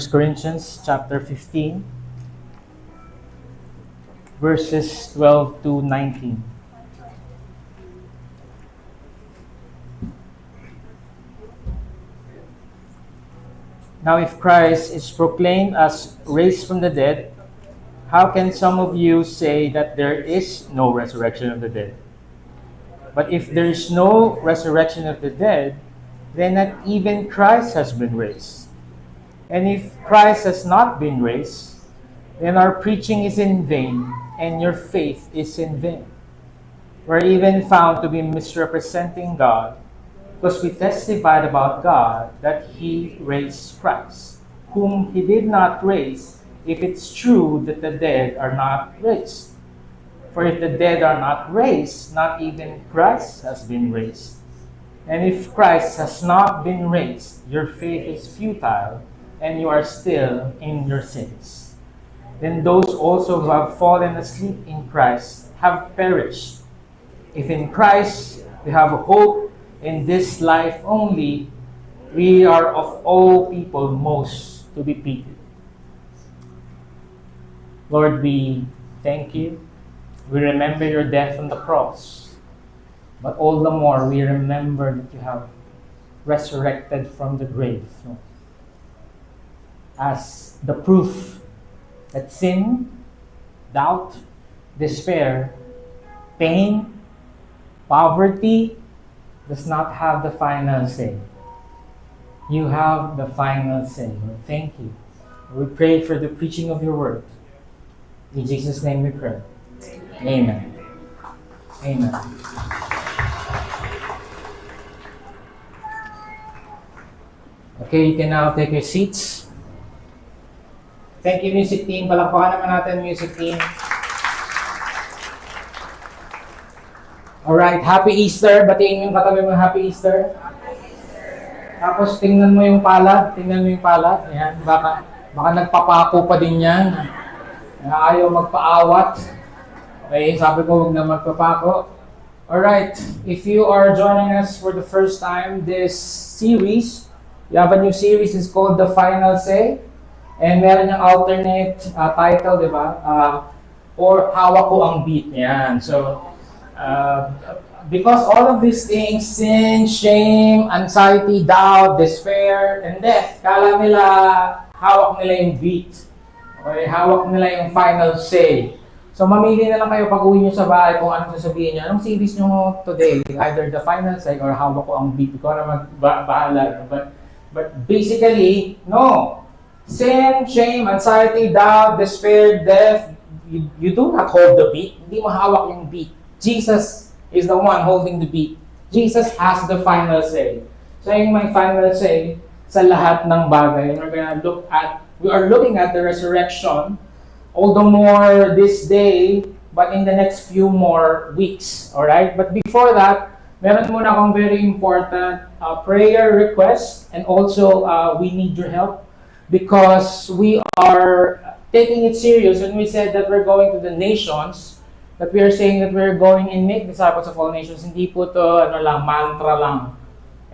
Corinthians chapter 15, verses 12 to 19. Now, if Christ is proclaimed as raised from the dead, how can some of you say that there is no resurrection of the dead? But if there is no resurrection of the dead, then not even Christ has been raised. And if Christ has not been raised, then our preaching is in vain, and your faith is in vain. We're even found to be misrepresenting God, because we testified about God that He raised Christ, whom He did not raise, if it's true that the dead are not raised. For if the dead are not raised, not even Christ has been raised. And if Christ has not been raised, your faith is futile, and you are still in your sins. Then those also who have fallen asleep in Christ have perished. If in Christ we have a hope in this life only, we are of all people most to be pitied. Lord, we thank you. We remember your death on the cross. But all the more, we remember that you have resurrected from the grave, as the proof that sin, doubt, despair, pain, poverty does not have the final say. You have the final say. Lord, thank you. We pray for the preaching of your word. In Jesus' name we pray. Amen. Amen. Okay, you can now take your seats. Thank you, music team. Palakpakan naman natin, music team. Alright, Happy Easter. Batiin yung katabi mo, Happy Easter. Tapos tingnan mo yung palad. Tingnan mo yung palad. Ayan, baka nagpapako pa din yan. Ayaw magpaawat. Okay, sabi ko huwag na magpapako. Alright, if you are joining us for the first time, this series, we have a new series, it's called The Final Say. And meron yung alternate title, di ba? Or Hawak Ko Ang Beat. Yan. So, because all of these things, sin, shame, anxiety, doubt, despair, and death, kala nila, hawak nila yung beat. Okay, hawak nila yung final say. So, mamili na lang kayo pag uwi nyo sa bahay kung anong sasabihin nyo. Anong series nyo today? Either The Final Say or Hawak Ko Ang Beat. Ikaw na magbahala. But basically, no. Sin, shame, anxiety, doubt, despair, death, you do not hold the beat. Hindi mo hawak yung beat. Jesus is the one holding the beat. Jesus has the final say. So yung may final say sa lahat ng bagay. We are looking at the resurrection, all the more this day, but in the next few more weeks. Alright? But before that, meron muna akong very important prayer request, and also we need your help. Because we are taking it serious when we said that we're going to the nations, that we are saying that we're going and make disciples of all nations. Hindi po to mantra lang.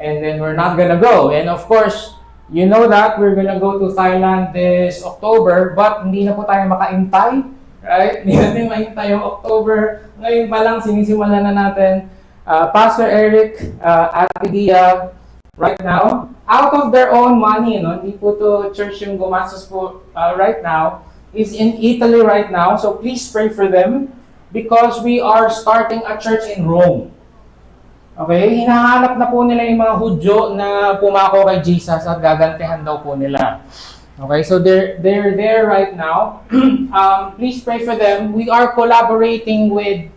And then we're not gonna go. And of course, you know that we're gonna go to Thailand this October, but hindi na po tayo makaintay. Right? Hindi natin maintay yung October. Ngayon pa lang, sinisimulan na natin. Pastor Eric, Ate Dia, right now, out of their own money, hindi po to church yung gumastos po right now, is in Italy right now. So please pray for them because we are starting a church in Rome. Okay? Hinahanap na po nila yung mga Hudyo na pumako kay Jesus at gagantihan daw po nila. Okay? So they're there right now. Please pray for them. We are collaborating with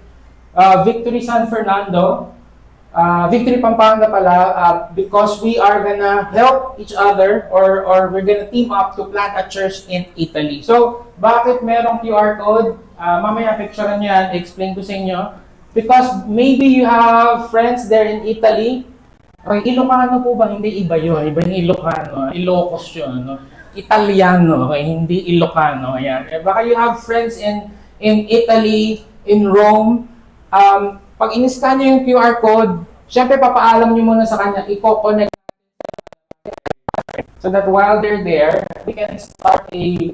Victory San Fernando, Victory Pampanga pala, because we are gonna help each other or we're gonna team up to plant a church in Italy. So, bakit merong QR code? Mamaya picturean nyo yan, explain ko sa inyo. Because maybe you have friends there in Italy. Okay, Ilocano po ba? Hindi iba yun. Iba yung Ilocano. Ilocos yun. Italiano. Okay, hindi Ilocano. Ayan. Baka you have friends in Italy, in Rome. Pag in-scan nyo yung QR code, syempre papaalam nyo muna sa kanya, i-connect so that while they're there, we can start we're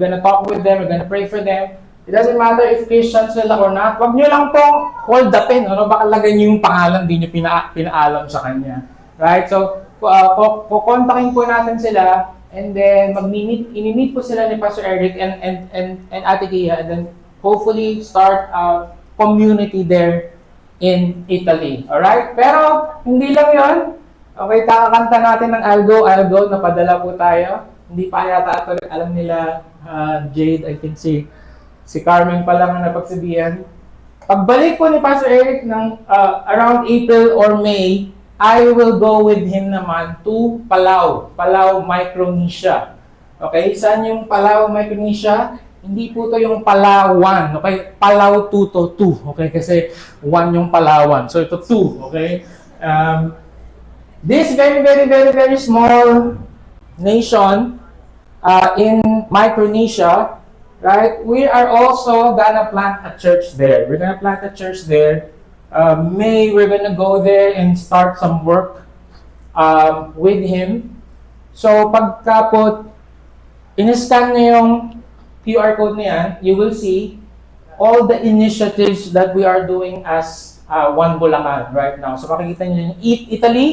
gonna talk with them, we're gonna pray for them. It doesn't matter if Christians sila or not. Wag nyo lang pong hold the pen. Ano? Baka lagay nyo yung pangalan, di nyo pinaalam sa kanya. Right? So, kukontakin po natin sila, and then ini-meet po sila ni Pastor Eric and Ate Kia, and then hopefully start a community there in Italy. Alright? Pero, hindi lang yon. Okay, kakakanta natin ng Algo, napadala po tayo. Hindi pa yata alam nila, Jade, I think si Carmen pa lang ang napagsabihan. Pagbalik po ni Pastor Eric ng around April or May, I will go with him naman to Palau, Micronesia. Okay, saan yung Palau, Micronesia? Hindi po to yung Palawan, okay? Palau 2 to 2, okay? Kasi 1 yung Palawan, so ito 2, okay? This very small nation in Micronesia, right? We are also gonna plant a church there. We're gonna plant a church there. May we're gonna go there and start some work with him. So pagka po in-scan niyo yung QR code niya, you will see all the initiatives that we are doing as One Bulacan right now. So makikita niyo yung Italy,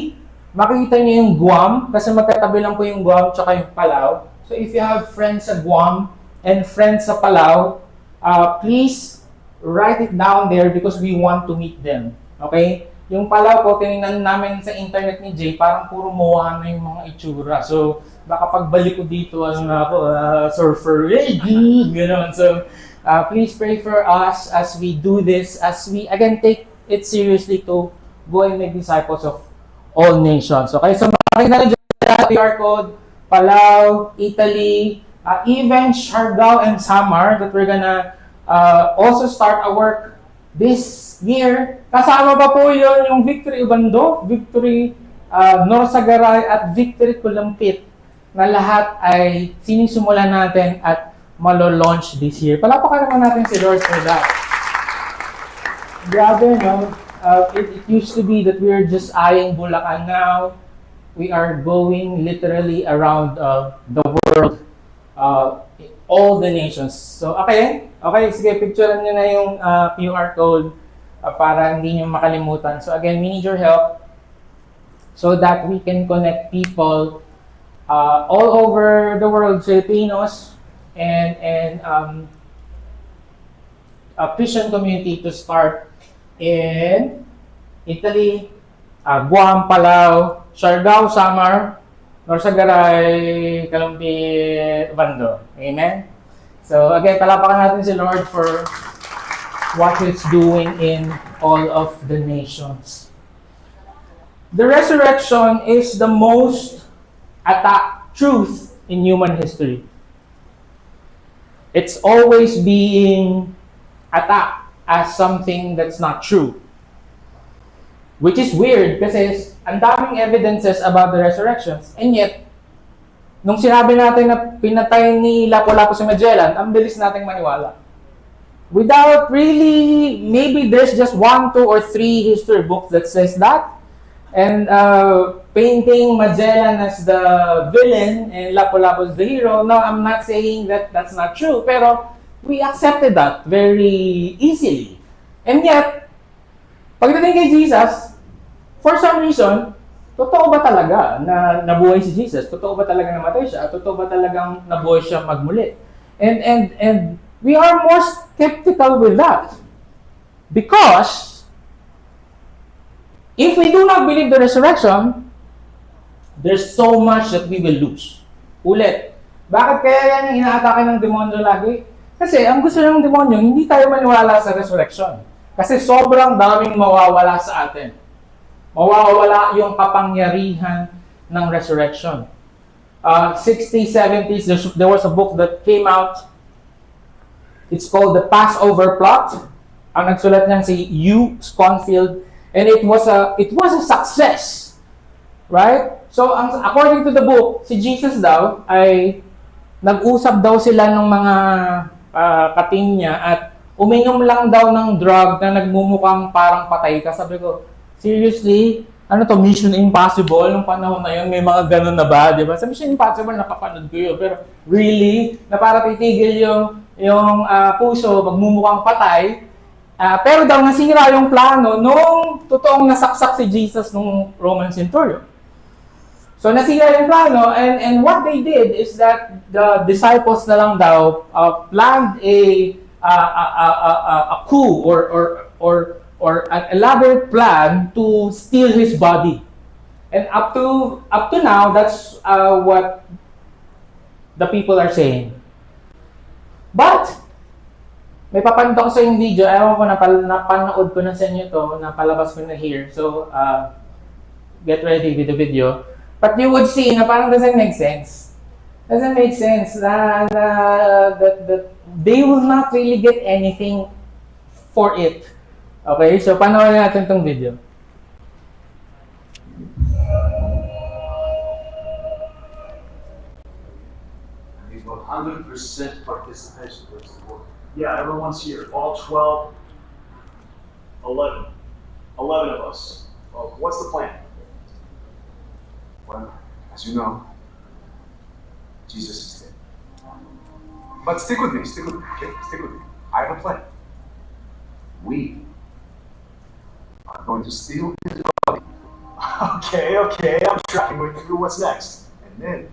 makikita niyo yung Guam, kasi magkatabi lang po yung Guam tsaka yung Palau. So if you have friends sa Guam and friends sa Palau, please write it down there because we want to meet them. Okay? Yung Palau po, tinignan namin sa internet ni Jay, parang puro muwa na yung mga itsura. So, baka pagbalik ko dito, surfer, gano'n. So, please pray for us as we do this, as we, again, take it seriously to go and make disciples of all nations. Okay? So, makikita na dyan, QR code, Palau, Italy, even Siargao and Samar, that we're gonna also start a work this year. Kasama pa po yun yung Victory Ubando, Victory Norsagaray at Victory Kulampit, na lahat ay sinisimulan natin at malo-launch this year. Palapakan naman natin si Lord for that. Grabe, no? It used to be that we were just eyeing Bulacan. Now, we are going literally around the world, all the nations. So, okay, sige, picturean nyo na yung QR code para hindi nyo makalimutan. So, again, we need your help so that we can connect people all over the world, Filipinos, and a Christian community to start in Italy, Guam, Palau, Siargao, Samar, Norsagaray, Kalampit, Bando. Amen? So, again, palapakan natin si Lord for what He's doing in all of the nations. The resurrection is the most attacked truth in human history. It's always being attacked as something that's not true. Which is weird kasi ang daming evidences about the resurrections. And yet, nung sinabi natin na pinatay ni Lapu-Lapu si Magellan, ang bilis nating maniwala. Without really, maybe there's just 1, 2, or 3 history books that says that. And painting Magellan as the villain and Lapu-Lapu as the hero. No, I'm not saying that that's not true. Pero we accepted that very easily. And yet, pagdating kay Jesus, for some reason, totoo ba talaga na nabuhay si Jesus? Totoo ba talaga namatay siya? Totoo ba talagang nabuhay siya magmuli? And we are more skeptical with that. Because if we do not believe the resurrection, there's so much that we will lose. Ulit, bakit kaya yan yung inaatake ng demonyo lagi? Kasi ang gusto ng demonyo, hindi tayo maniwala sa resurrection. Kasi sobrang daming mawawala sa atin. Mawawala yung kapangyarihan ng resurrection. 60s, 70s, there was a book that came out. It's called The Passover Plot. Ang nagsulat niyan si Hugh Schonfield. And it was a success. Right? So, according to the book, si Jesus daw ay nag-usap daw sila ng mga katim niya at uminom lang daw ng drug na nagmumukhang parang patay ka. Sabi ko, seriously? ano to, Mission Impossible, nung panahon na yun, may mga ganun na ba, di ba? Sa Mission Impossible, napapanood ko yun. Pero really, na para titigil yung puso, magmumukhang patay, pero daw nasira yung plano nung totoong nasaksak si Jesus nung Roman centurion. So nasira yung plano, and what they did is that the disciples na lang daw planned a coup or an elaborate plan to steal his body. And up to now, that's what the people are saying. But may papanood ako sa yung video, ewan ko napanood ko na sa inyo to, napalabas ko na here. So get ready with the video. But you would see na parang doesn't make sense. Doesn't make sense that they will not really get anything for it. Okay, so panoorin natin tong video. I need 100% participation. Yeah, everyone's here. All 12, 11. 11 of us. Well, what's the plan? Well, as you know, Jesus is dead. But stick with me, okay? Stick with me. I have a plan. We are going to steal his body. Okay, I'm tracking with you. What's next? And then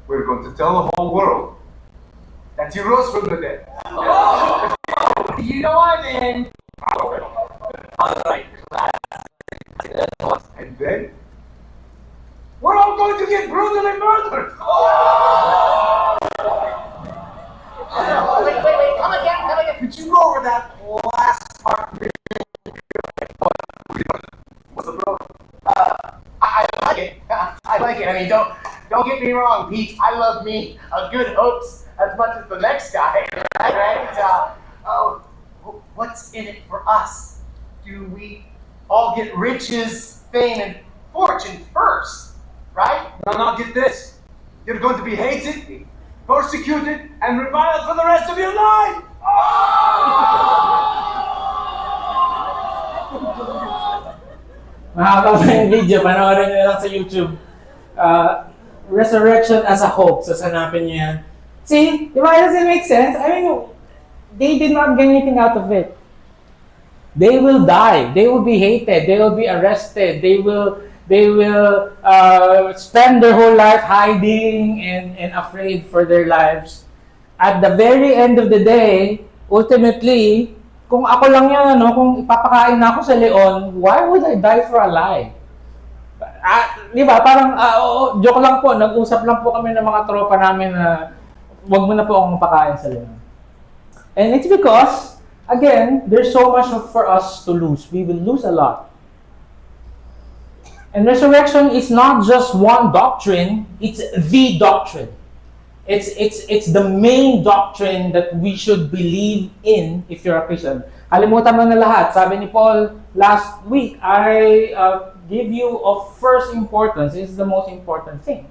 we're going to tell the whole world that he rose from the dead. Oh! You know I'm in. Alright. And then we're all going to get brutally murdered. Wait. Come again. Could you go over that last part? What's the problem? I like it. I like it. I mean, don't get me wrong, Pete. I love me a good hoax as much as the next guy, right? What's in it for us? Do we all get riches, fame, and fortune first, right? Now get this. You're going to be hated, persecuted, and reviled for the rest of your life. Mahaba pa yung video, panoorin nyo lang sa YouTube. Resurrection as a hoax, sasanapin nyo yan. See, di ba, does it make sense? I mean, they did not get anything out of it. They will die. They will be hated. They will be arrested. They will spend their whole life hiding and afraid for their lives. At the very end of the day, ultimately, kung ako lang yan, kung ipapakain na ako sa leon, why would I die for a lie? Di ba? Parang, joke lang po, nag-usap lang po kami ng mga tropa namin na wag mo na po akong mapakain sa leon. And it's because, again, there's so much for us to lose. We will lose a lot. And resurrection is not just one doctrine, it's the doctrine. It's the main doctrine that we should believe in if you're a Christian. Kalimutan mo na lahat. Sabi ni Paul last week, I give you of first importance. This is the most important thing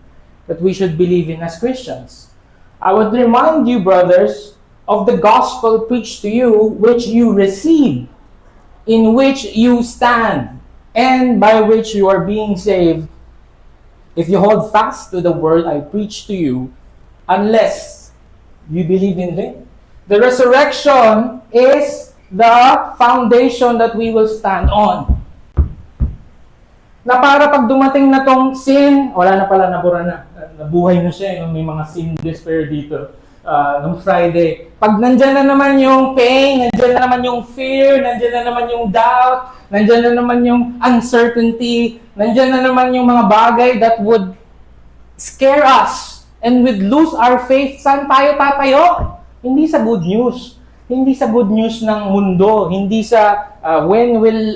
that we should believe in as Christians. I would remind you, brothers, of the gospel preached to you, which you received, in which you stand, and by which you are being saved, if you hold fast to the word I preach to you, unless you believe in Him. The resurrection is the foundation that we will stand on. Na para pag dumating na tong sin, wala na pala, nabura na. Nabuhay na siya, may mga sin despair dito. Nung Friday. Pag nandyan na naman yung pain, nandyan na naman yung fear, nandyan na naman yung doubt, nandyan na naman yung uncertainty, nandyan na naman yung mga bagay that would scare us and would lose our faith. Saan tayo tatayo? Hindi sa good news. Hindi sa good news ng mundo. Hindi sa when will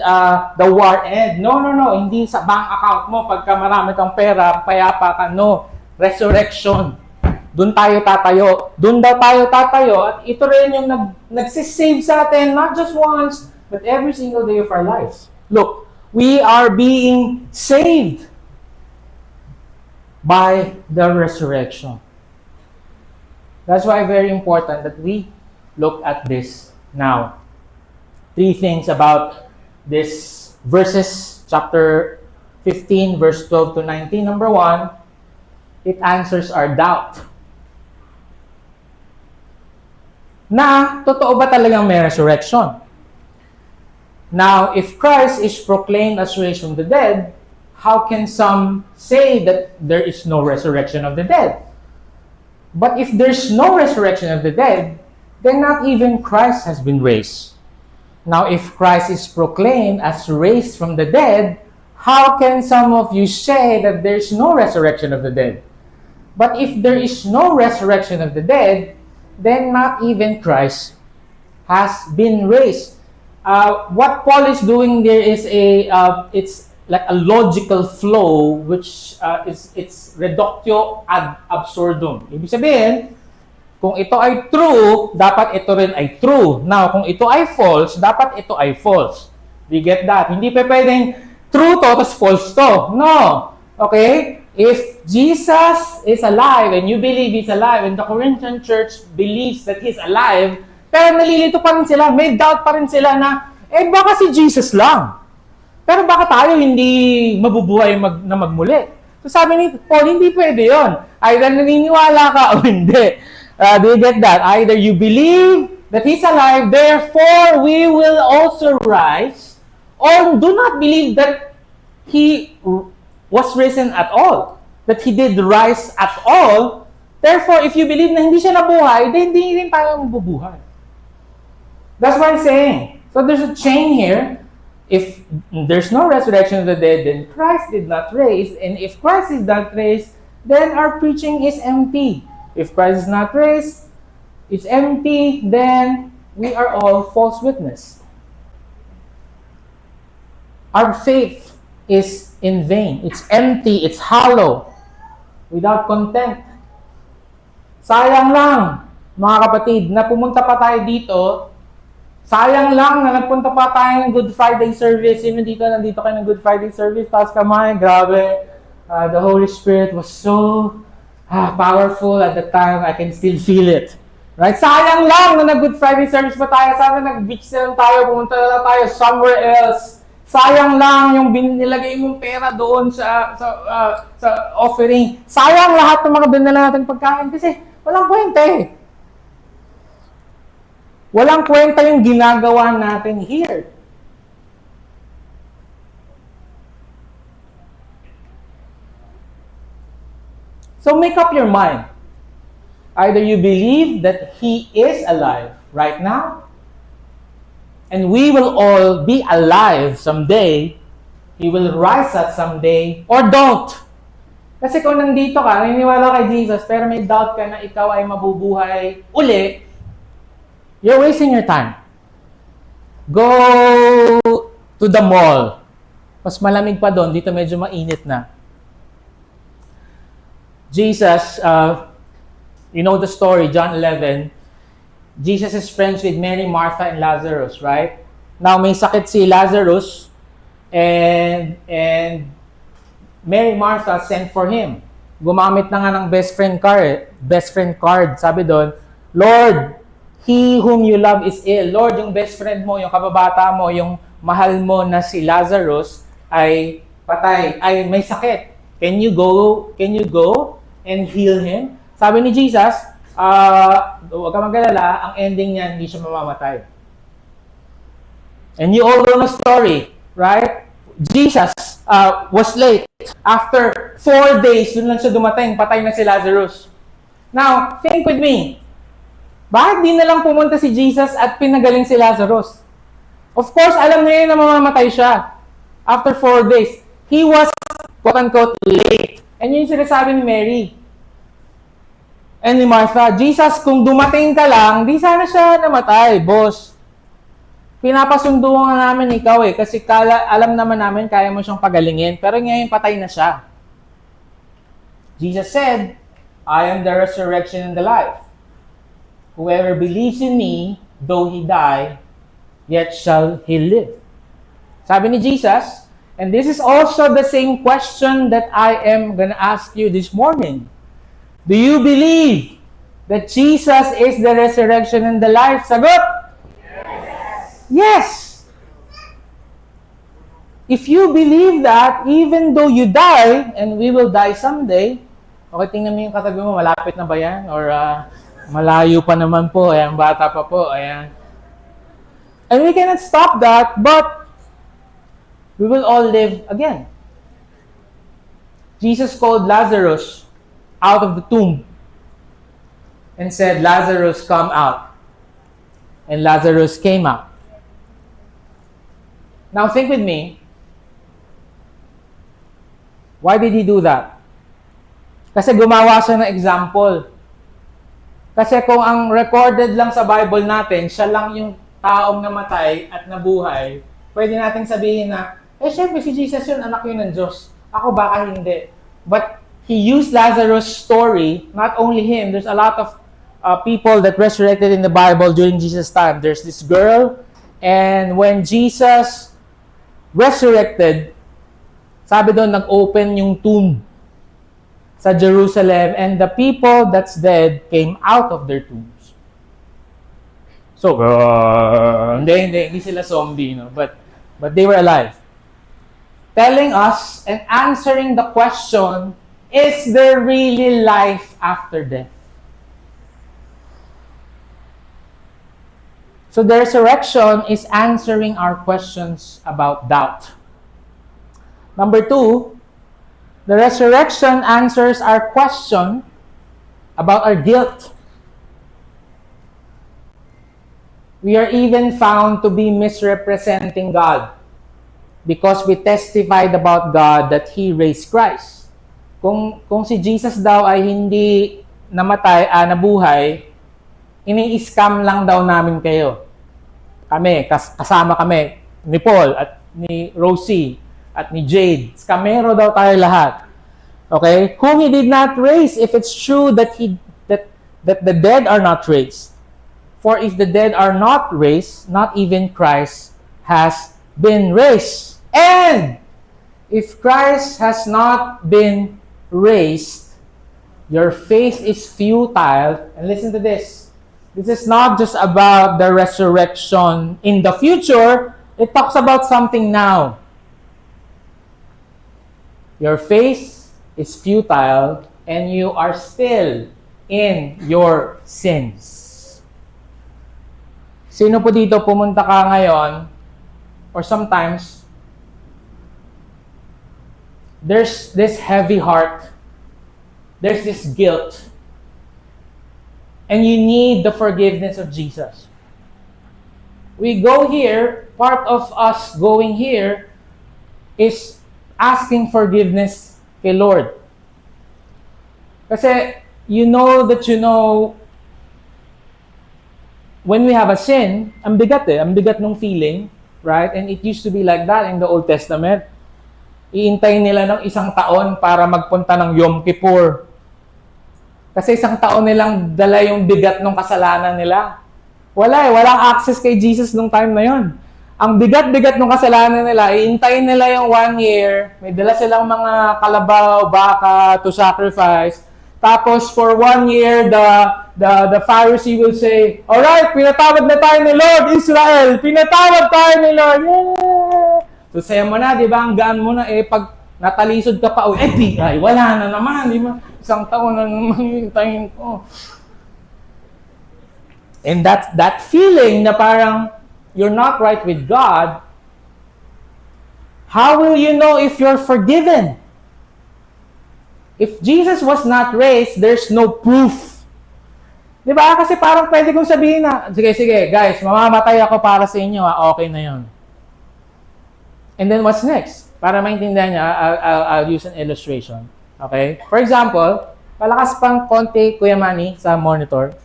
the war end. No. Hindi sa bank account mo pagka marami kang pera, payapa ka. No. Resurrection. Doon tayo tatayo. Doon daw tayo tatayo. At ito rin yung nagsisave sa atin, not just once, but every single day of our lives. Look, we are being saved by the resurrection. That's why very important that we look at this now. 3 things about this verses chapter 15, verse 12 to 19. Number 1, it answers our doubt. Na, totoo ba talagang may resurrection? Now, if Christ is proclaimed as raised from the dead, how can some say that there is no resurrection of the dead? But if there's no resurrection of the dead, then not even Christ has been raised. Now, if Christ is proclaimed as raised from the dead, how can some of you say that there's no resurrection of the dead? But if there is no resurrection of the dead, then not even Christ has been raised. What Paul is doing there is it's like a logical flow, which it's reductio ad absurdum. Ibig sabihin, kung ito ay true, dapat ito rin ay true. Now, kung ito ay false, dapat ito ay false. We get that? Hindi pa pwedeng true to, tapos false to. No. Okay? If Jesus is alive, and you believe He's alive, and the Corinthian church believes that He's alive, pero nalilito pa rin sila, may doubt pa rin sila na, baka si Jesus lang. Pero baka tayo hindi mabubuhay na magmuli? So sabi ni Paul, hindi pwede yun. Either naniniwala ka o hindi. Do you get that? Either you believe that He's alive, therefore we will also rise, or do not believe that He was risen at all, that He did rise at all. Therefore, if you believe na hindi siya nabuhay, then hindi rin tayo mabubuhay. That's what I'm saying. So there's a chain here. If there's no resurrection of the dead, then Christ did not raise. And if Christ is not raised, then our preaching is empty. If Christ is not raised, it's empty, then we are all false witness. Our faith is in vain. It's empty. It's hollow. Without content. Sayang lang, mga kapatid, na pumunta pa tayo dito. Sayang lang na nagpunta pa tayo ng Good Friday service. Even nandito kayo ng Good Friday service. Tapos kamay, grabe. The Holy Spirit was so powerful at the time. I can still feel it. Right? Sayang lang na nag-Good Friday service pa tayo. Sana nag-beach na lang tayo. Pumunta na lang tayo somewhere else. Sayang lang yung binilagay mong pera doon sa offering. Sayang lahat ng mga binila natin pagkain kasi walang kwenta eh. Walang kwenta yung ginagawa natin here. So make up your mind. Either you believe that He is alive right now, and we will all be alive someday, He will rise us someday, or don't. Kasi kung nandito ka, naniniwala kay Jesus, pero may doubt ka na ikaw ay mabubuhay uli, you're wasting your time. Go to the mall. Mas malamig pa doon, dito medyo mainit na. Jesus, you know the story, John 11, Jesus is friends with Mary, Martha, and Lazarus, right? Now, may sakit si Lazarus, and Mary, Martha sent for him. Gumamit na nga ng best friend card. Sabi doon, Lord, he whom you love is ill. Lord, yung best friend mo, yung kababata mo, yung mahal mo na si Lazarus ay patay, ay may sakit. Can you go and heal him? Sabi ni Jesus, huwag ka mag-alala, ang ending niyan, hindi siya mamamatay. And you all know the story, right? Jesus was late. After 4 days, dun lang siya dumating, patay na si Lazarus. Now, think with me. Bakit di na lang pumunta si Jesus at pinagaling si Lazarus? Of course, alam niya yun na mamamatay siya. After 4 days, he was, quote-unquote, late. And yun yung sinasabi ni Mary. And ni Martha, Jesus, kung dumating ka lang, di sana siya namatay, boss. Pinapasundo nga namin ikaw kasi alam naman namin kaya mo siyang pagalingin. Pero ngayon, patay na siya. Jesus said, I am the resurrection and the life. Whoever believes in me, though he die, yet shall he live. Sabi ni Jesus, and this is also the same question that I am gonna ask you this morning. Do you believe that Jesus is the resurrection and the life? Sagot? Yes. if you believe that, even though you die, and we will die someday, okay, tingnan mo yung katabi mo, malapit na ba yan? Or malayo pa naman po, ayan, bata pa po, ayan. And we cannot stop that, but we will all live again. Jesus called Lazarus out of the tomb and said, Lazarus, come out. And Lazarus came out. Now think with me, why did he do that? Kasi gumawa siya ng example. Kasi kung ang recorded lang sa Bible natin, siya lang yung taong namatay at nabuhay, pwede natin sabihin na, syempre si Jesus yun, anak yun ng Diyos. Ako baka hindi. But he used Lazarus' story, not only him, there's a lot of people that resurrected in the Bible during Jesus' time. There's this girl, and when Jesus resurrected, sabi doon, nag-open yung tomb sa Jerusalem, and the people that's dead came out of their tombs. So, hindi sila zombie, no? But they were alive. Telling us and answering the question, is there really life after death? So the resurrection is answering our questions about doubt. Number 2, the resurrection answers our question about our guilt. We are even found to be misrepresenting God because we testified about God that He raised Christ. Kung si Jesus daw ay hindi namatay, nabuhay, ini-scam lang daw namin kayo. Kami, kasama kami, ni Paul at ni Rosie at ni Jade. Scamero daw tayo lahat. Okay? Whom He did not raise, if it's true that the dead are not raised. For if the dead are not raised, not even Christ has been raised. And if Christ has not been raised, your faith is futile. And listen to this. This is not just about the resurrection in the future. It talks about something now. Your faith is futile and you are still in your sins. Sino po dito pumunta ka ngayon or sometimes there's this heavy heart, there's this guilt, and you need the forgiveness of Jesus. We go here, part of us going here is asking forgiveness kay Lord. Kasi you know, when we have a sin, ang bigat nung feeling, right? And it used to be like that in the Old Testament. Iintay nila ng 1 taon para magpunta ng Yom Kippur. Kasi 1 taon nilang dala yung bigat ng kasalanan nila. Walang access kay Jesus nung time na yon. Ang bigat-bigat ng kasalanan nila, iintayin nila yung 1 year, may dala silang mga kalabaw, baka to sacrifice. Tapos for 1 year, the Pharisee will say, alright, pinatawad na tayo ni Lord Israel. Pinatawad tayo ni Lord. Yeah! So, saya mo na, di ba? Ang gaan mo na, pag natalisod ka pa, ay, wala na naman, di ba? 1 taon na naman hintayin ko. And that feeling na parang you're not right with God, how will you know if you're forgiven? If Jesus was not raised, there's no proof. Di ba? Kasi parang pwede kong sabihin na, sige, guys, mamamatay ako para sa inyo, okay na yun. And then what's next? Para maintindihan niya, I'll use an illustration. Okay? For example, palakas pang konti, Kuya Manny, sa monitor.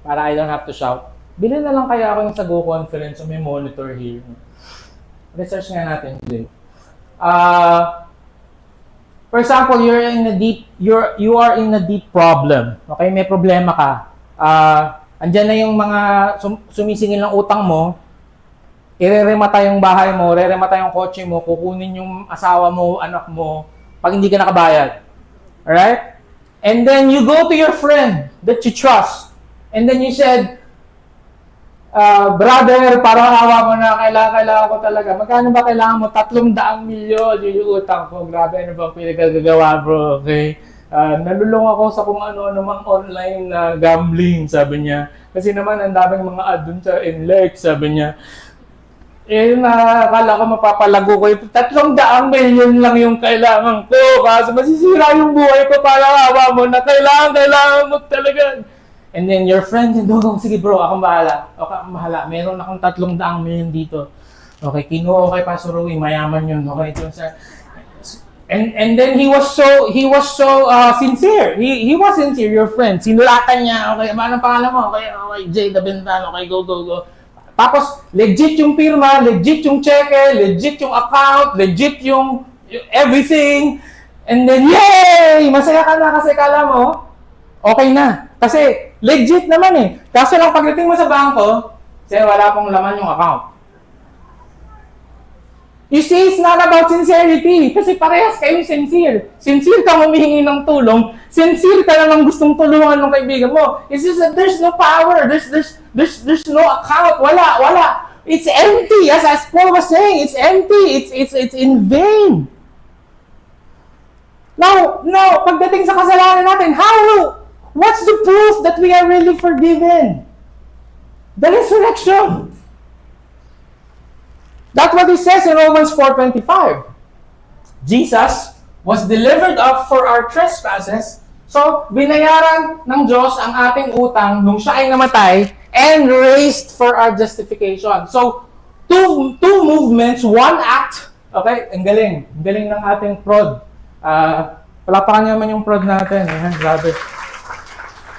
Para I don't have to shout. Bilhin na lang kaya ako yung sa Go Conference so may monitor here. Research nga natin today. For example, you are in a deep problem. Okay? May problema ka. Andyan na yung mga sumisingil ng utang mo. Ireremata yung bahay mo, ireremata yung kotse mo, kukunin yung asawa mo, anak mo, pag hindi ka nakabayad. Alright? And then you go to your friend that you trust. And then you said, brother, parang awa mo na, kailangan ko talaga. Magkano ba kailangan mo? 300,000,000 yung utang ko. Grabe, ano ba pinagagawa, bro? Okay? Nalulung ako sa kung ano-ano mang online na gambling, sabi niya. Kasi naman, ang daming mga ad dun sa NLEX, sabi niya. Nakakala ko mapapalago ko. 300,000,000 lang yung kailangan ko. Kasi masisira yung buhay ko para awa mo na kailangan mo talaga. And then your friend, sige bro, akong bahala. Okay, akong bahala. Meron akong 300,000,000 dito. Okay, kinuha kay Pastor Rui, mayaman yun. Okay, ito sa... And then he was so sincere. He was sincere, your friend. Sinulatan niya, okay, anong pangalan mo? Okay, Jay Dabentano, okay, go. Tapos, legit yung pirma, legit yung cheque, legit yung account, legit yung everything. And then, yay! Masaya ka na kasi kala mo, okay na. Kasi, legit naman eh. Kaso lang pagdating mo sa bangko, kasi wala pong laman yung account. You see, it's not about sincerity. Kasi parehas kayong sincere. Sincere ka humihingi ng tulong. Sincere ka lang gustong tulungan ng kaibigan mo. It's just that there's no power. There's no account. Wala. It's empty. As Paul was saying, it's empty. It's in vain. Now, pagdating sa kasalanan natin, what's the proof that we are really forgiven? The resurrection. That's what it says in Romans 4:25. Jesus was delivered up for our trespasses. So, binayaran ng Diyos ang ating utang nung siya ay namatay and raised for our justification. So, two movements, one act. Okay, ang galing. Ang galing ng ating prod. Palapakan niyo naman yung prod natin. Grabe.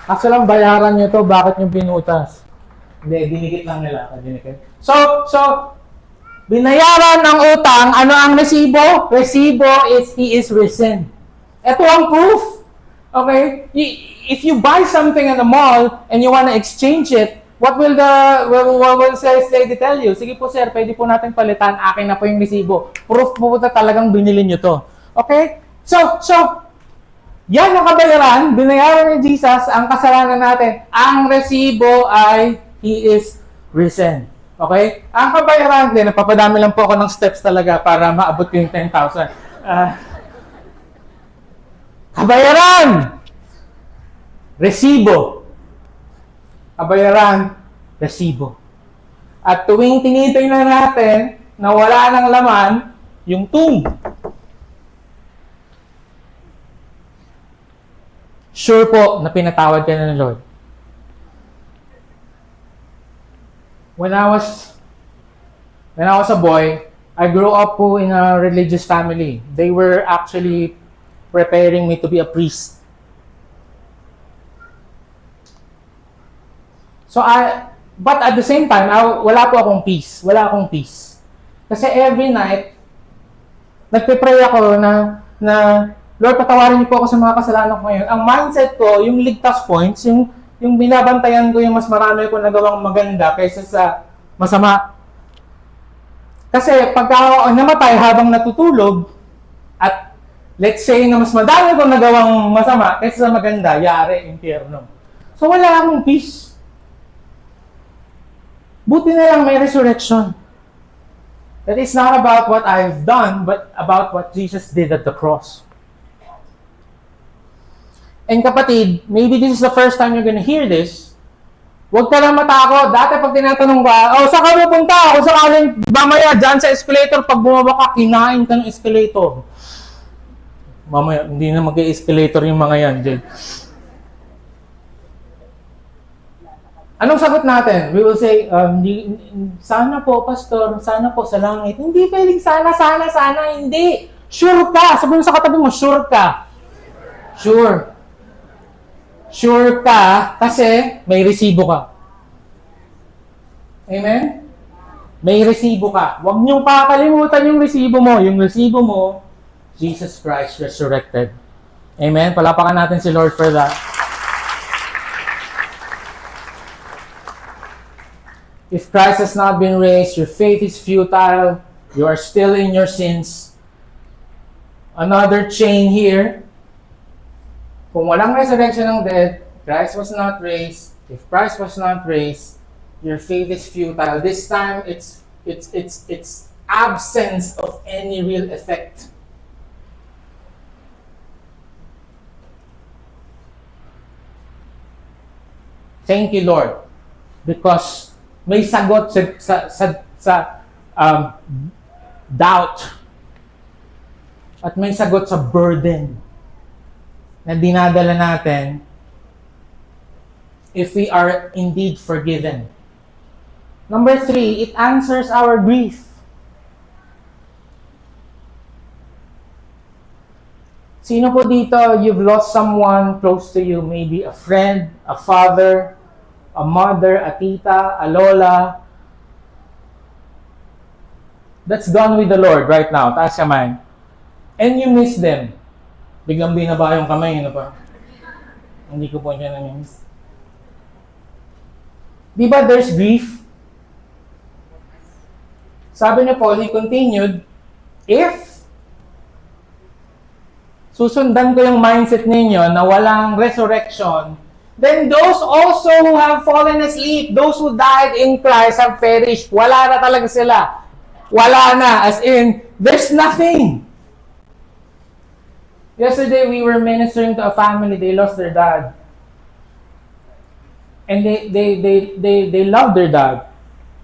Kaso lang bayaran niyo to, bakit niyo binutas? Hindi, dinikit lang nila. So, binayaran ng utang, ano ang resibo? Resibo is he is risen. Ito ang proof. Okay? If you buy something in the mall and you want to exchange it, what will sales lady tell you? Sige po sir, pwede po natin palitan. Akin na po yung resibo. Proof po talagang binili nyo to. Okay? So, yan ang kabayaran. Binayaran ni Jesus ang kasalanan natin. Ang resibo ay he is risen. Okay? Ang kabayaran din, napapadami lang po ako ng steps talaga para maabot ko yung 10,000. Kabayaran! Resibo. Kabayaran, resibo. At tuwing tinitingnan natin na wala ng laman, yung tomb. Sure po na pinatawad ka na ng Lord. When I was a boy, I grew up po in a religious family. They were actually preparing me to be a priest. But at the same time, wala akong peace. Kasi every night, nagpe-pray ako na Lord, patawarin niyo po ako sa mga kasalanan ko ngayon. Ang mindset ko, yung ligtas points, yung binabantayan ko yung mas marami ko nagawang maganda kaysa sa masama. Kasi pagka namatay habang natutulog, at let's say na mas madami ko nagawang masama kaysa sa maganda, yari, impyerno. So wala akong peace. Buti na lang may resurrection. That is not about what I've done, but about what Jesus did at the cross. And kapatid, maybe this is the first time you're gonna hear this. Huwag ka lang matakot. Dati pag tinatanong ka, saan ka pupunta? Kung sakaling mamaya dyan sa escalator, pag bumaba ka, kinain ka ng escalator. Mamaya, hindi na mag-escalator yung mga yan, Jay. Anong sagot natin? We will say, sana po, pastor, sana po sa langit. Hindi pwedeng sana, hindi. Sure ka. Sabi mo sa katabi mo, sure ka. Sure. Sure ka kasi may resibo ka. Amen? May resibo ka. Huwag niyong kakalimutan yung resibo mo. Yung resibo mo, Jesus Christ resurrected. Amen? Palapakan natin si Lord for that. If Christ has not been raised, your faith is futile. You are still in your sins. Another chain here. Kung walang resurrection ng dead, Christ was not raised. If Christ was not raised, Your faith is futile. This time, it's absence of any real effect. Thank you, Lord, because may sagot sa doubt at may sagot sa burden na dinadala natin if we are indeed forgiven. Number 3, it answers our grief. Sino po dito, you've lost someone close to you, maybe a friend, a father, a mother, a tita, a lola, that's gone with the Lord right now. Taas kamay. And you miss them. Biglang binaba yung kamay, ano pa? Hindi ko po siya na-miss. Di ba there's grief? Sabi niya po, he continued, if susundan ko yung mindset ninyo na walang resurrection, then those also who have fallen asleep, those who died in Christ have perished. Wala na talaga sila. Wala na. As in, there's nothing. Yesterday, we were ministering to a family. They lost their dad. And they loved their dad.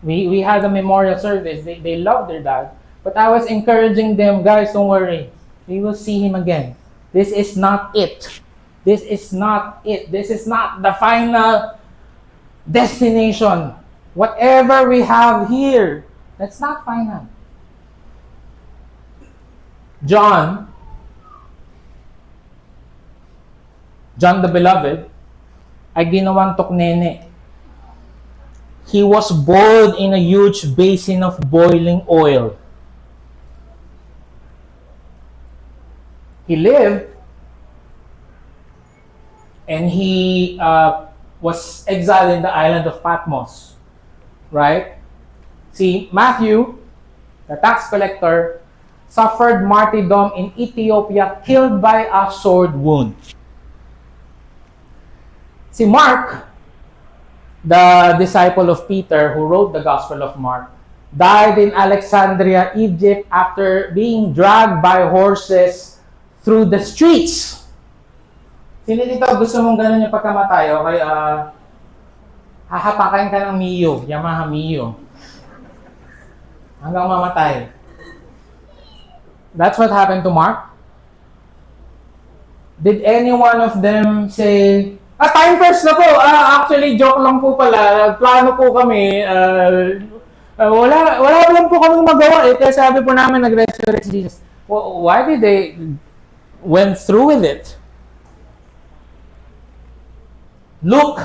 We had a memorial service. They loved their dad. But I was encouraging them, guys, don't worry. We will see him again. This is not it. This is not it. This is not the final destination. Whatever we have here, that's not final. John the Beloved, ay ginawang tuknene. He was boiled in a huge basin of boiling oil. He lived, and he was exiled in the island of Patmos. Right? See, Matthew, the tax collector, suffered martyrdom in Ethiopia, killed by a sword wound. Si Mark, the disciple of Peter who wrote the Gospel of Mark, died in Alexandria, Egypt after being dragged by horses through the streets. Sino dito gusto mong ganun yung pagkamatay? Okay, hahatakin ka ng Mio, Yamaha Mio. Hanggang mamatay. That's what happened to Mark. Did any one of them say, time first na po. Actually, joke lang po pala. Plano po kami. Wala lang po kaming magawa. Kaya sabi po namin, nag-resurrect si Jesus. Well, why did they went through with it? Luke,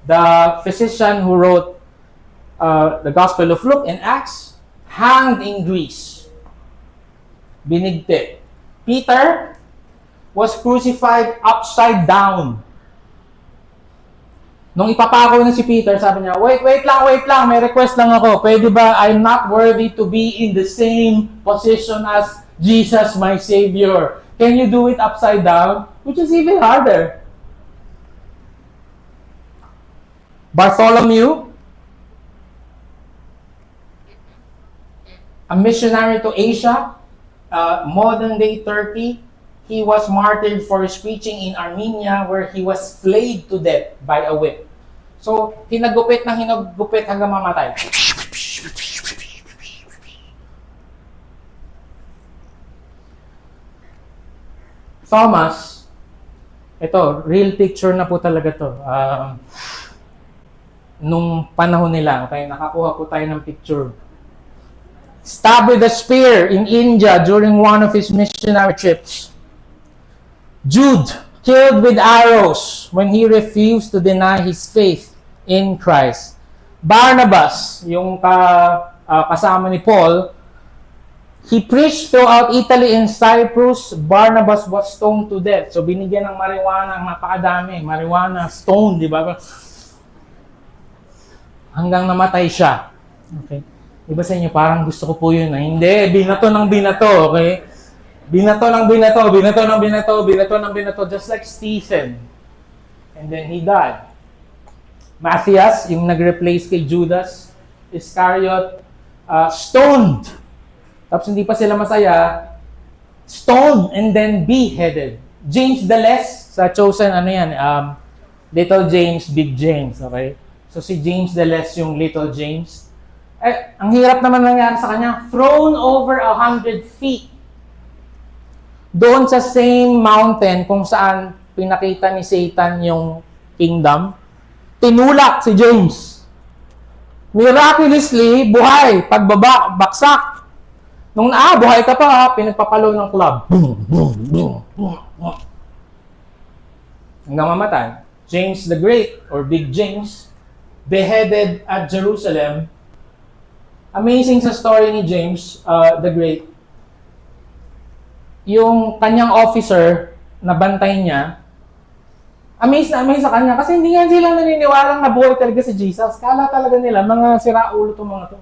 the physician who wrote the Gospel of Luke and Acts, hanged in Greece. Binigti. Peter was crucified upside down. Nung ipapako na si Peter, sabi niya, wait lang, may request lang ako. Pwede ba, I'm not worthy to be in the same position as Jesus, my Savior. Can you do it upside down? Which is even harder. Bartholomew, a missionary to Asia, modern day Turkey, he was martyred for his preaching in Armenia, where he was flayed to death by a whip. So, hinagupit hanggang mamatay. Thomas, ito, real picture na po talaga to. Nung panahon nila, okay, nakakuha po tayo ng picture. Stabbed with a spear in India during one of his missionary trips. Jude, killed with arrows when he refused to deny his faith in Christ. Barnabas, yung kasama ni Paul, he preached throughout Italy and Cyprus. Barnabas was stoned to death. So binigyan ng marijuana, napakadami. Marijuana, stone, di ba? Hanggang namatay siya. Okay. Iba sa inyo, parang gusto ko po yun. Hindi, binato ng binato, okay? Binato ng binato, just like Stephen. And then he died. Matthias, yung nag-replace kay Judas Iscariot, stoned. Tapos hindi pa sila masaya, stoned and then beheaded. James the Less, sa Chosen, Little James, Big James, okay? So si James the Less yung Little James. Ang hirap naman nangyari sa kanya, thrown over 100 feet. Doon sa same mountain kung saan pinakita ni Satan yung kingdom, tinulak si James. Miraculously, buhay, pagbaba, baksak. Nung buhay ka pa, pinagpapalo ng club. Boom, boom, boom, boom, boom. Hanggang mamatay. James the Great, or Big James, beheaded at Jerusalem. Amazing sa story ni James the Great. Yung kanyang officer na bantay niya, amazed na amazed sa kanya kasi hindi nga sila naniniwalang nabuhay talaga si Jesus. Kala talaga nila, mga siraulo itong mga to.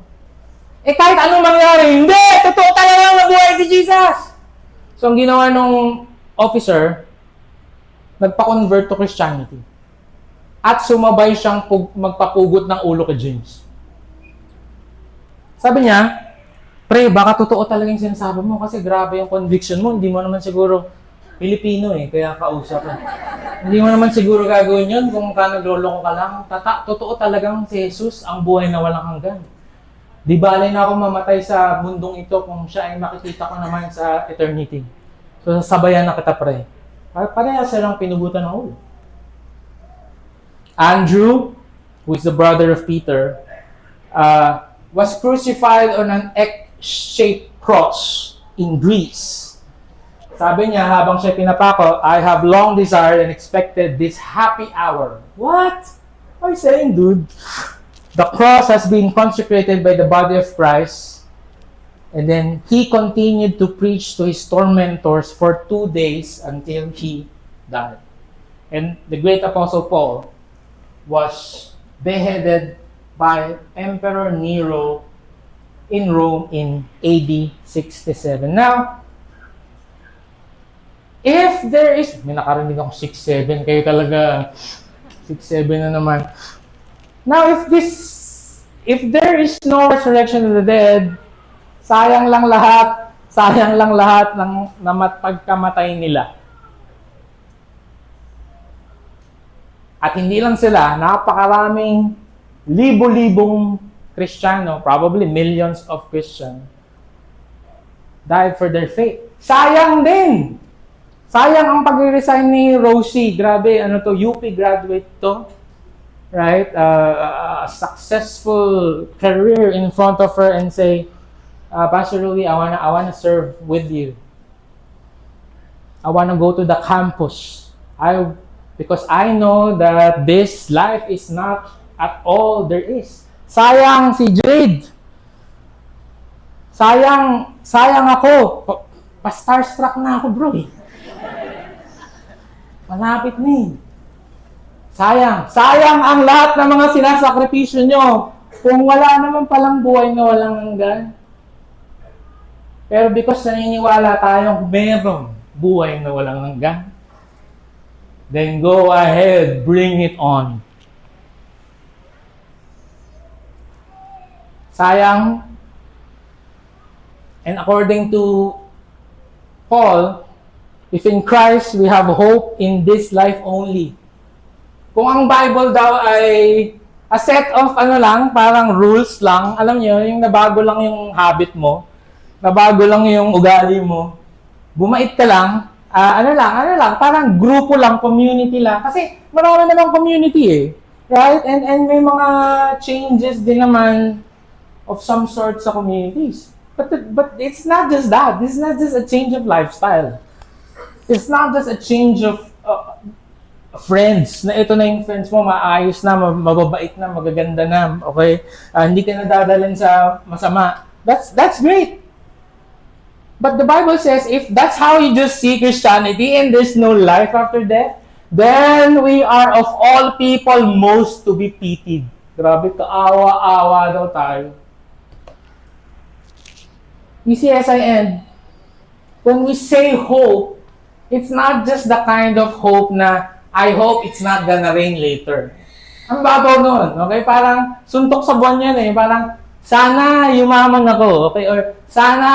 Kahit anong mangyari, hindi! Totoo talaga nabuhay si Jesus! So, ang ginawa nung officer, nagpa-convert to Christianity. At sumabay siyang magpapugot ng ulo kay James. Sabi niya, pre, baka totoo talaga yung sinasabi mo kasi grabe yung conviction mo. Hindi mo naman siguro Pilipino kaya kausap ka. Hindi mo naman siguro gagawin yun kung nagloloko ka lang. Totoo talagang si Jesus ang buhay na walang hanggan. Di balay na ako mamatay sa mundong ito kung siya ay makikita ko naman sa eternity. So sabayan na kita, pre. Pareha silang pinugutan ng ulo. Andrew, who is the brother of Peter, was crucified on an X-shaped cross in Greece. Sabi niya, habang siya pinapako, I have long desired and expected this happy hour. What? What are you saying, dude? The cross has been consecrated by the body of Christ. And then he continued to preach to his tormentors for 2 days until he died. And the great Apostle Paul was beheaded by Emperor Nero in Rome in AD 67. Now, if there is, may nakarinig ako 6-7, kayo talaga 6-7 na naman. Now, if there is no resurrection of the dead, sayang lang lahat ng pagkamatay nila. At hindi lang sila, napakaraming libo-libong Kristiyano, probably millions of Christians, died for their faith. Sayang din! Sayang ang pag-resign ni Rosie. Grabe, UP graduate to. Right? A successful career in front of her and say, Pastor Louie, I wanna serve with you. I wanna go to the campus. Because I know that this life is not at all there is. Sayang si Jade. Sayang ako. Pa-starstruck na ako, bro. Malapit na. Sayang ang lahat ng mga sinasakripisyo nyo. Kung wala naman palang buhay na walang hanggan. Pero because naniniwala tayong meron buhay na walang hanggan, then go ahead, bring it on. Sayang. And according to Paul, if in Christ we have hope in this life only. Kung ang Bible daw ay a set of parang rules lang, alam niyo, yung nabago lang yung habit mo, nabago lang yung ugali mo, bumait ka lang, parang grupo lang, community lang. Kasi marami namang community right? And may mga changes din naman of some sort sa communities. But it's not just that. It's not just a change of lifestyle. It's not just a change of friends. Na ito na yung friends mo, maayos na, mababait na, magaganda na, okay? Hindi ka nadadalhin sa masama. That's great. But the Bible says, if that's how you just see Christianity and there's no life after death, then we are of all people most to be pitied. Grabe, kaawa-awa daw tayo. You see, as I end, when we say hope, it's not just the kind of hope na, I hope it's not gonna rain later. Ang babaw nun, okay? Parang suntok sa buwan yan eh. Parang, sana yumaman ako, okay? Or, sana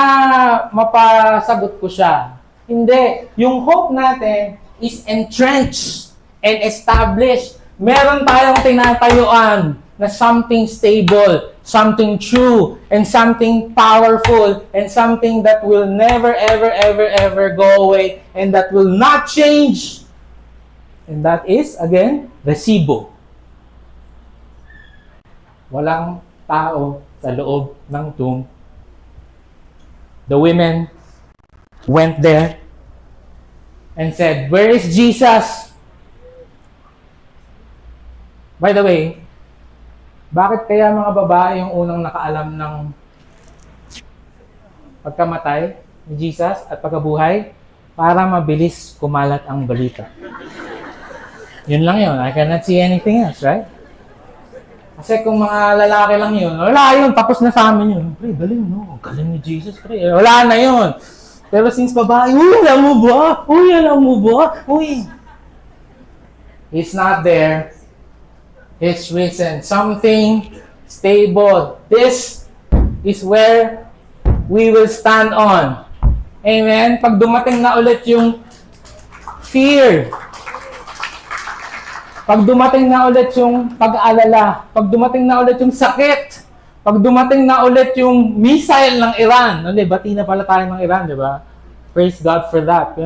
mapasagot ko siya. Hindi. Yung hope natin is entrenched and established. Meron tayong tinatayuan na something stable, something true, and something powerful, and something that will never, ever, ever, ever go away, and that will not change. And that is, again, resibo. Walang tao sa loob ng tomb. The women went there and said, "Where is Jesus?" By the way, bakit kaya mga babae yung unang nakaalam ng pagkamatay ni Jesus at pagkabuhay? Para mabilis kumalat ang balita. Yun lang yun. I cannot see anything else, right? Kasi kung mga lalaki lang yun, wala yun, tapos na sa amin yun. Pre, galing, no? Galing ni Jesus, pre. Wala na yun. Pero since babae, uy, alam mo ba? Uy, alam mo ba? Uy. He's not there. He's risen. Something stable. This is where we will stand on. Amen? Pag dumating na ulit yung fear, pag dumating na ulit yung pag-aalala, pag dumating na ulit yung sakit, pag dumating na ulit yung missile ng Iran, hindi, bati na pala tayo ng Iran, di ba? Praise God for that.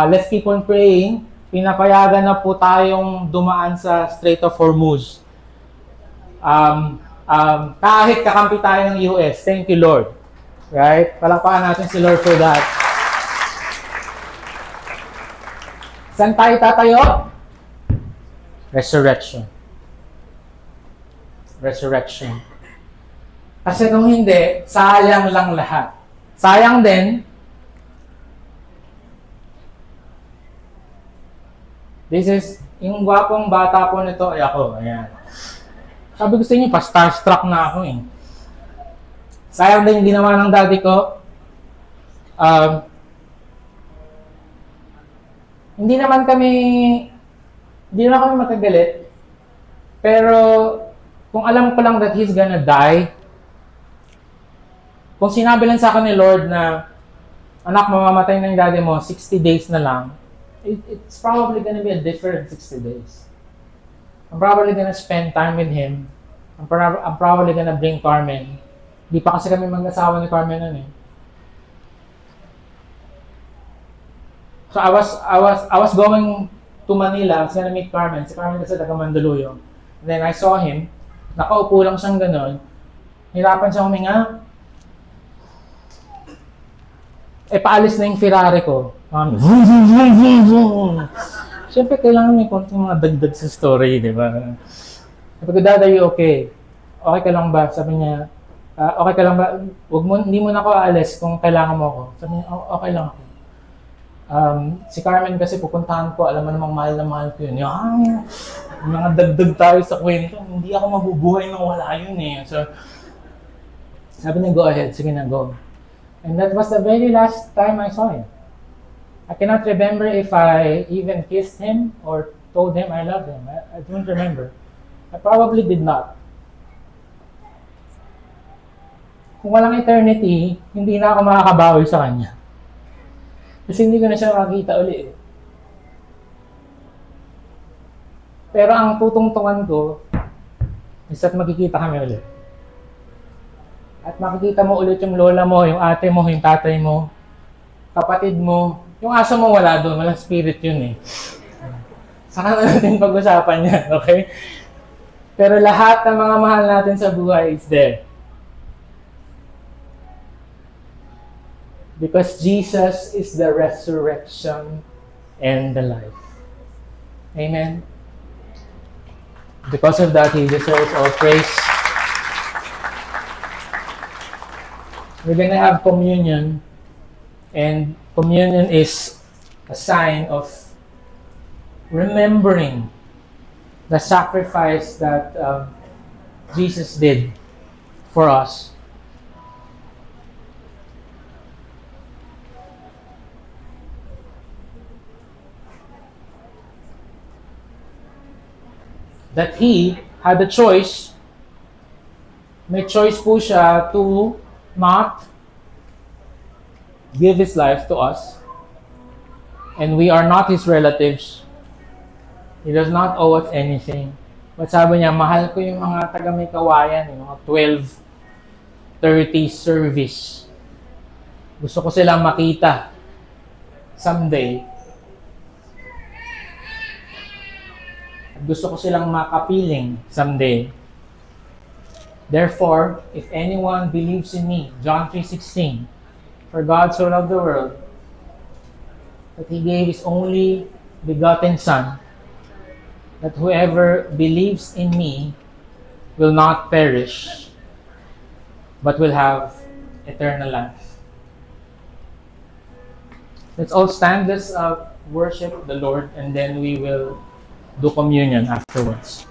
Let's keep on praying. Pinapayagan na po tayong dumaan sa Strait of Hormuz. Kahit kakampi tayo ng US, thank you Lord. Right? Palakpakan natin si Lord for that. Saan tayo tatayo? Resurrection. Resurrection. Kasi kung hindi, sayang lang lahat. Sayang din, this is, yung gwapong bata po nito ay ako. Ayan. Sabi ko sa inyo, pa-starstruck na ako eh. Sayang din yung ginawa ng daddy ko. Hindi naman kami matagalit. Pero, kung alam ko lang that he's gonna die, kung sinabi lang sa akin ni Lord na, anak, mamamatay na yung daddy mo, 60 days na lang, it's probably gonna be a different 60 days. I'm probably gonna spend time with him. I'm probably gonna bring Carmen. Di pa kasi kami mag-asawa ni Carmen nun eh. So I was going to Manila, I was gonna meet Carmen. Si Carmen kasi taga Mandaluyong. And then I saw him, nakaupo lang siyang gano'n. Hirapan siyang huminga. Paalis na yung Ferrari ko. Siyempre, kailangan may konting mga dagdag sa story, di ba? Sabi ko, Dad, are you okay? Okay ka lang ba? Sabi niya, okay ka lang ba? Hindi mo na ako aalis kung kailangan mo ako. Sabi niya, okay lang ako. Si Carmen kasi pupuntahan ko, alam mo namang mahal na mahal ko yun. Yung mga dagdag tayo sa kwento, hindi ako mabubuhay nang wala yun eh. So, sabi niya, go ahead, sige na, go. And that was the very last time I saw him. I cannot remember if I even kissed him or told him I love him. I don't remember. I probably did not. Kung walang eternity, hindi na ako makakabawi sa kanya. Kasi hindi ko na siya makakita uli eh. Pero ang tutungtungan ko is at magkikita kami ulit. At makikita mo ulit yung lola mo, yung ate mo, yung tatay mo, kapatid mo. Yung aso mo wala doon, walang spirit yun eh. Saka na natin pag-usapan yan, okay? Pero lahat ng mga mahal natin sa buhay is there. Because Jesus is the resurrection and the life. Amen? Because of that, He deserves all praise. We're gonna have communion, and communion is a sign of remembering the sacrifice that Jesus did for us. That He had a choice. May choice po siya to not give His life to us. And we are not His relatives. He does not owe us anything. But sabi niya, mahal ko yung mga taga may kawayan, yung mga 12:30 service. Gusto ko silang makita someday. At gusto ko silang makapiling someday. Therefore, if anyone believes in me, John 3:16, for God so loved the world that He gave His only begotten Son, that whoever believes in me will not perish, but will have eternal life. Let's all stand, let's worship the Lord, and then we will do communion afterwards.